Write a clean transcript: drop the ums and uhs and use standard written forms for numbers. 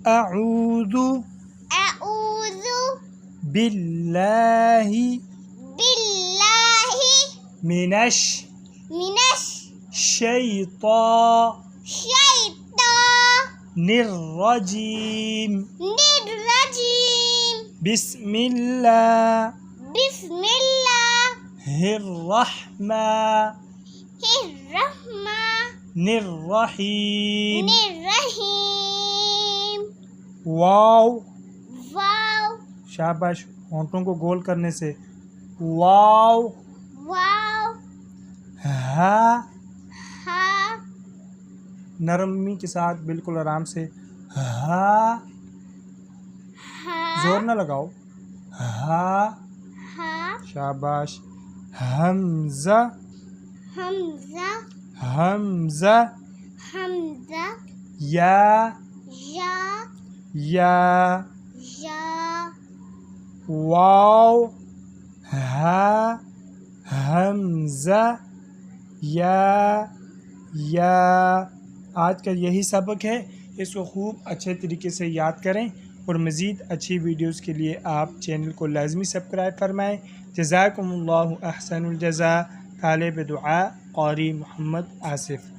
اعوذ اعوذ باللہ باللہ من من الشیطان الرجیم الرجیم بسم اللہ بسم اللہ الرحمن الرحمن الرحیم الرحیم واو واو شاباش ہونٹوں کو گول کرنے سے واو واو ہا ہا نرمی کے ساتھ بالکل آرام سے ہا ہا زور نہ لگاؤ ہا ہا شاباش حمزہ حمزہ حمزہ حمزہ یا یا یا واو ہا حمزہ یا آج کا یہی سبق ہے، اس کو خوب اچھے طریقے سے یاد کریں اور مزید اچھی ویڈیوز کے لیے آپ چینل کو لازمی سبسکرائب فرمائیں۔ جزاکم اللہ احسن الجزاء، طالب دعا قاری محمد آصف۔